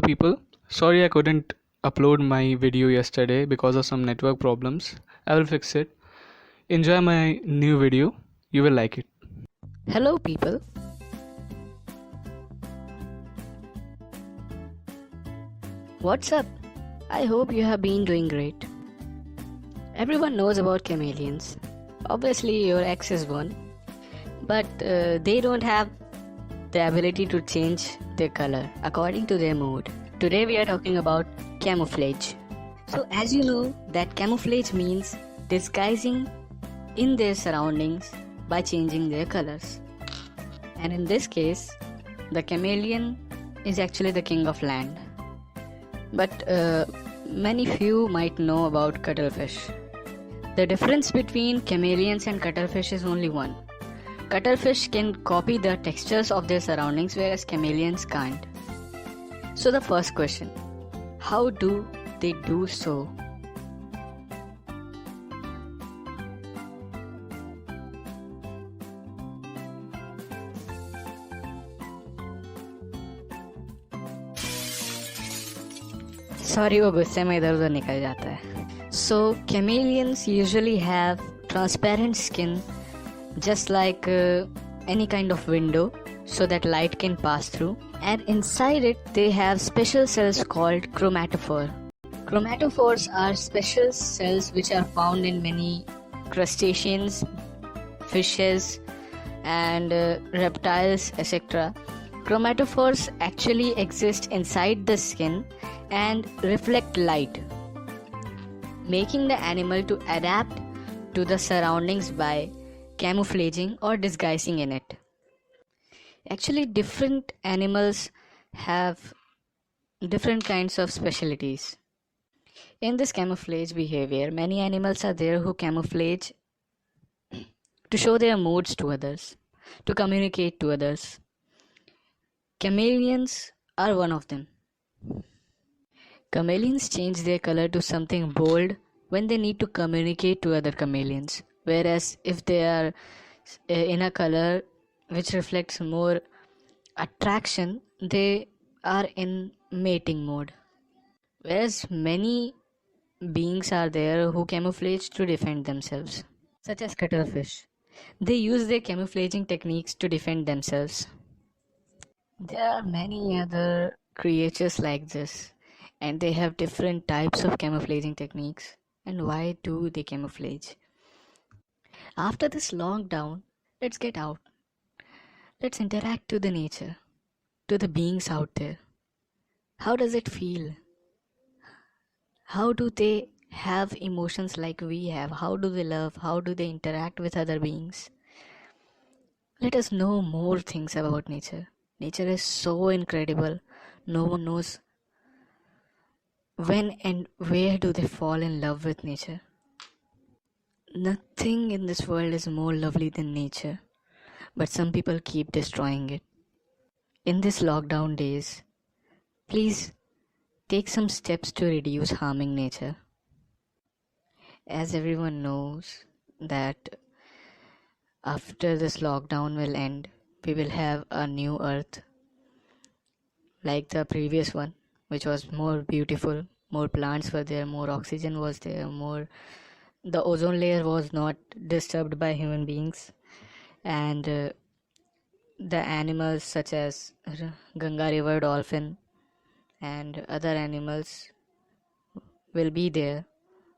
people. Sorry I couldn't upload my video yesterday because of some network problems. I will fix it. Enjoy my new video. You will like it. Hello, people. What's up? I hope you have been doing great. Everyone knows about chameleons. Obviously, your ex is one, but they don't have the ability to change their color according to their mood. Today, we are talking about camouflage. So, as you know, that camouflage means disguising in their surroundings by changing their colors. And in this case, the chameleon is actually the king of land. But many few might know about cuttlefish. The difference between chameleons and cuttlefish is only one. Cuttlefish can copy the textures of their surroundings, whereas chameleons can't. So the first question, how do they do so? Sorry वो गुस्से में इधर उधर निकल जाता है. So chameleons usually have transparent skin just like any kind of window so that light can pass through, and inside it they have special cells called chromatophore. Chromatophores are special cells which are found in many crustaceans, fishes and reptiles, etc. Chromatophores actually exist inside the skin and reflect light, making the animal to adapt to the surroundings by camouflaging or disguising in it. Actually, different animals have different kinds of specialties. In this camouflage behavior, many animals are there who camouflage to show their moods to others, to communicate to others. Chameleons are one of them. Chameleons change their color to something bold when they need to communicate to other chameleons, whereas if they are in a color which reflects more attraction, they are in mating mode. Whereas many beings are there who camouflage to defend themselves, such as cuttlefish. They use their camouflaging techniques to defend themselves. There are many other creatures like this, and they have different types of camouflaging techniques. And why do they camouflage? After this lockdown, let's get out. Let's interact to the nature, to the beings out there. How does it feel? How do they have emotions like we have? How do they love? How do they interact with other beings? Let us know more things about nature. Nature is so incredible. No one knows when and where do they fall in love with nature. Nothing in this world is more lovely than nature, but some people keep destroying it. In these lockdown days, please take some steps to reduce harming nature. As everyone knows that after this lockdown will end, we will have a new earth like the previous one, which was more beautiful. More plants were there, more oxygen was there, the ozone layer was not disturbed by human beings, and the animals such as Ganga river dolphin and other animals will be there.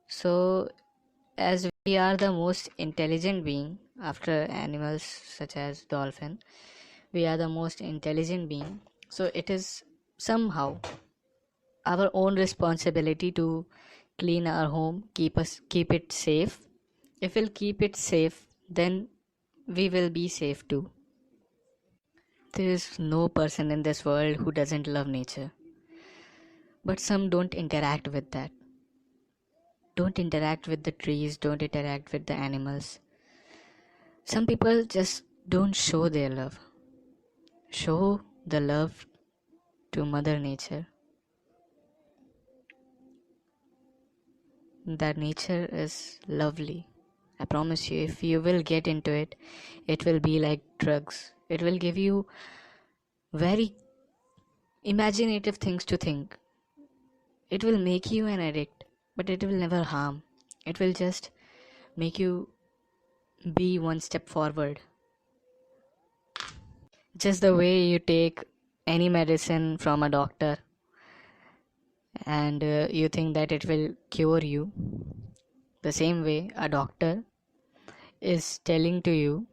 So as we are the most intelligent being after animals such as dolphin, we are the most intelligent being, so it is somehow our own responsibility to clean our home, keep it safe. If we'll keep it safe, then we will be safe too. There is no person in this world who doesn't love nature, but some don't interact with that. Don't interact with the trees, don't interact with the animals. Some people just don't show their love. Show the love to Mother Nature. That nature is lovely. I promise you, if you will get into it, it will be like drugs. It will give you very imaginative things to think. It will make you an addict, but it will never harm. It will just make you be one step forward. Just the way you take any medicine from a doctor and you think that it will cure you, the same way a doctor is telling to you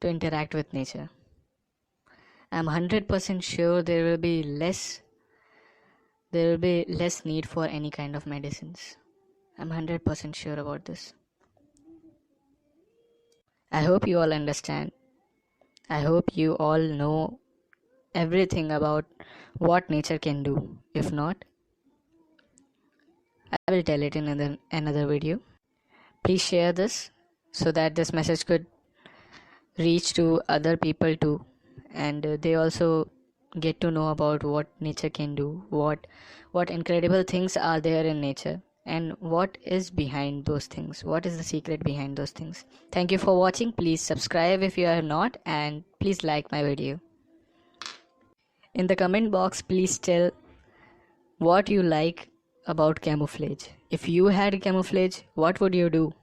to interact with nature. I'm 100% sure there will be less need for any kind of medicines. I'm 100% sure about this. I hope you all understand. I hope you all know everything about what nature can do. If not, I will tell it in another video. Please share this so that this message could reach to other people too, and they also get to know about what nature can do, what incredible things are there in nature, and what is behind those things, what is the secret behind those things. Thank you for watching. Please subscribe if you are not, and please like my video. In the comment box, please tell what you like about camouflage. If you had camouflage, what would you do?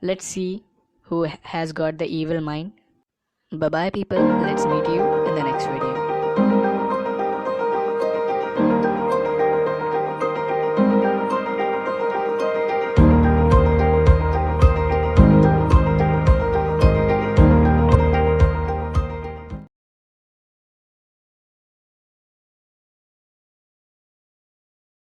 Let's see who has got the evil mind. Bye bye, people. Let's meet you in the next video.